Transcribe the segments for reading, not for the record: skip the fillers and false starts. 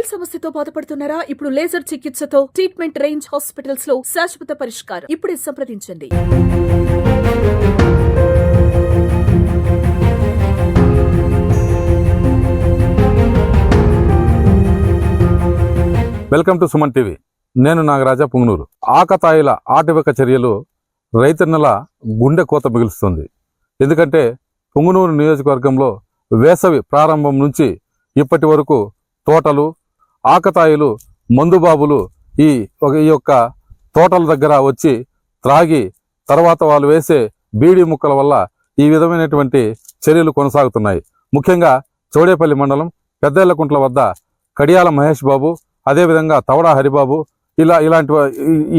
నడుముల సమస్యతో బాధపడుతున్నారా? ఇప్పుడు లేజర్ చికిత్సతో ట్రీట్మెంట్ రేంజ్ హాస్పిటల్స్ లో శాశ్వత పరిష్కారం. ఇప్పుడే సంప్రదించండి. Welcome to Suman TV. నేను నాగరాజా పుంగనూరు. ఆకతాయిల ఆటవిక చర్యలు రైతన్నల గుండె కోత మిగులుస్తుంది. ఎందుకంటే పుంగనూరు నియోజకవర్గంలో వేసవి ప్రారంభం నుంచి ఇప్పటి వరకు తోటలు, ఆకతాయిలు, మందుబాబులు ఈ యొక్క తోటల దగ్గర వచ్చి త్రాగి తర్వాత వాళ్ళు వేసే బీడీ ముక్కల వల్ల ఈ విధమైనటువంటి చర్యలు కొనసాగుతున్నాయి. ముఖ్యంగా చౌడేపల్లి మండలం పెద్దేళ్లకుంట్ల వద్ద కడియాల మహేష్ బాబు, అదేవిధంగా తవడా హరిబాబు ఇలాంటి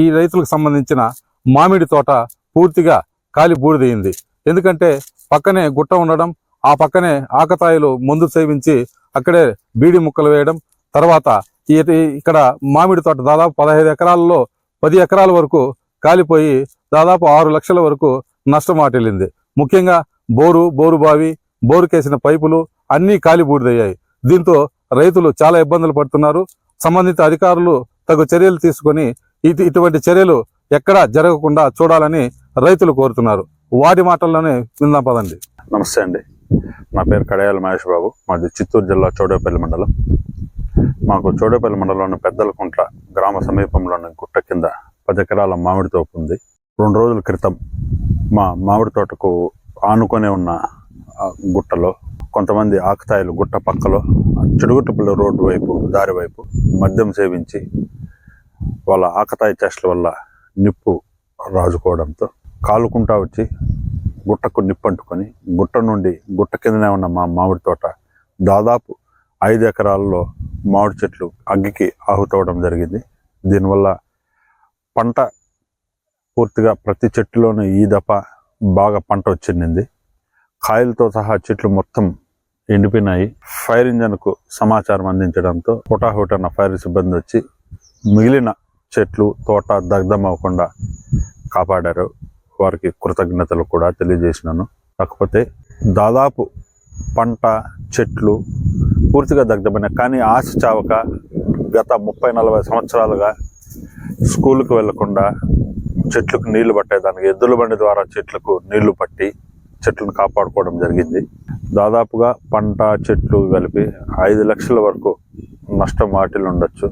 ఈ రైతులకు సంబంధించిన మామిడి తోట పూర్తిగా కాలి బూడిదయింది. ఎందుకంటే పక్కనే గుట్ట ఉండడం, ఆ పక్కనే ఆకతాయిలు మందు సేవించి అక్కడే బీడి ముక్కలు వేయడం, తర్వాత ఇక్కడ మామిడి తోట దాదాపు 15 ఎకరాలలో 10 ఎకరాల వరకు కాలిపోయి దాదాపు 6 లక్షల వరకు నష్టం వాటిల్లింది. ముఖ్యంగా బోరు బావి, బోరుకేసిన పైపులు అన్నీ కాలి బూడిదయ్యాయి. దీంతో రైతులు చాలా ఇబ్బందులు పడుతున్నారు. సంబంధిత అధికారులు తగు చర్యలు తీసుకొని ఇటువంటి చర్యలు ఎక్కడా జరగకుండా చూడాలని రైతులు కోరుతున్నారు. వాటి మాటల్లోనే విందాం పదండి. నమస్తే అండి, నా పేరు కడియాల మహేష్ బాబు. మాది చిత్తూరు జిల్లా చౌడేపల్లి మండలం. మాకు చౌడేపల్లి మండలంలోని పెద్దలకుంట్ల గ్రామ సమీపంలోని గుట్ట కింద 10 ఎకరాల మామిడి తోపు ఉంది. 2 రోజుల క్రితం మా మామిడి తోటకు ఆనుకొని ఉన్న గుట్టలో కొంతమంది ఆకతాయిలు గుట్ట పక్కలో చెడుగుట్టపల్లి రోడ్డు వైపు దారి వైపు మద్యం సేవించి వాళ్ళ ఆకతాయి చేష్టల వల్ల నిప్పు రాజుకోవడంతో కాలుకుంటా వచ్చి గుట్టకు నిప్పు అంటుకొని గుట్ట కిందనే ఉన్న మా మామిడి తోట దాదాపు 5 ఎకరాల్లో మామిడి చెట్లు అగ్గికి ఆహుతవడం జరిగింది. దీనివల్ల పంట పూర్తిగా ప్రతి చెట్టులోనూ ఈ దఫ బాగా పంట వచ్చింది. కాయలతో సహా చెట్లు మొత్తం ఎండిపోయినాయి. ఫైర్ ఇంజన్కు సమాచారం అందించడంతో హుటాహుటన ఫైర్ సిబ్బంది వచ్చి మిగిలిన చెట్లు తోట దగ్ధం అవ్వకుండా కాపాడారు. వారికి కృతజ్ఞతలు కూడా తెలియజేసినాను. కాకపోతే దాదాపు పంట చెట్లు పూర్తిగా దగ్ధమైన, కానీ ఆశ చావక గత 30-40 సంవత్సరాలుగా స్కూల్కి వెళ్లకుండా చెట్లకు నీళ్లు పట్టేదానికి ఎద్దుల బండి ద్వారా చెట్లకు నీళ్లు పట్టి చెట్లను కాపాడుకోవడం జరిగింది. దాదాపుగా పంట చెట్లు కలిపి 5 లక్షల వరకు నష్టం వాటిల్లి ఉండొచ్చు.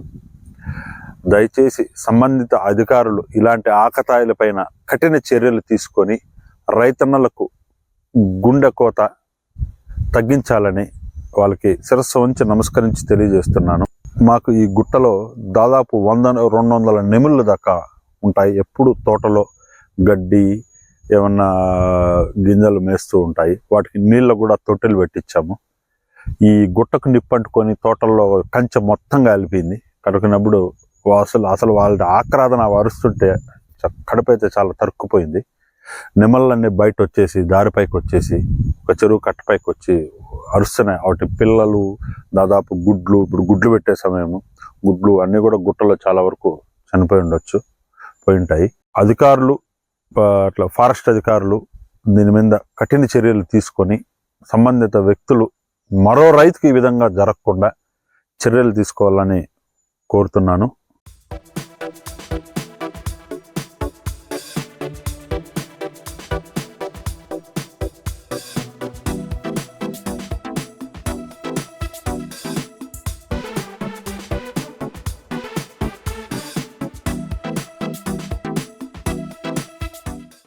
దయచేసి సంబంధిత అధికారులు ఇలాంటి ఆకతాయిల పైన కఠిన చర్యలు తీసుకొని రైతన్నలకు గుండె కోత తగ్గించాలని వాళ్ళకి శిరస్సు వంచి నమస్కరించి తెలియజేస్తున్నాను. మాకు ఈ గుట్టలో దాదాపు 100-200 నెమిళ్ళ దాకా ఉంటాయి. ఎప్పుడు తోటలో గడ్డి ఏమన్నా గింజలు మేస్తూ ఉంటాయి. వాటికి నీళ్ళు కూడా తొట్టెలు పెట్టించాము. ఈ గుట్టకు నిప్పంటుకొని తోటల్లో కంచె మొత్తం కాలిపోయింది. కడుకున్నప్పుడు అసలు వాళ్ళ ఆక్రాదన అరుస్తుంటే కడుపైతే చాలా తరుక్కుపోయింది. నెమళ్ళన్నీ బయట వచ్చేసి దారిపైకి వచ్చేసి ఒక చెరువు కట్టపైకి వచ్చి అరుస్తున్నాయి. వాటి పిల్లలు దాదాపు ఇప్పుడు గుడ్లు పెట్టే సమయము గుడ్లు అన్నీ కూడా గుట్టలో చాలా వరకు పోయి ఉంటాయి. అధికారులు అట్లా ఫారెస్ట్ అధికారులు దీని మీద కఠిన చర్యలు తీసుకొని సంబంధిత వ్యక్తులు మరో రైతుకి ఈ విధంగా జరగకుండా చర్యలు తీసుకోవాలని కోరుతున్నాను.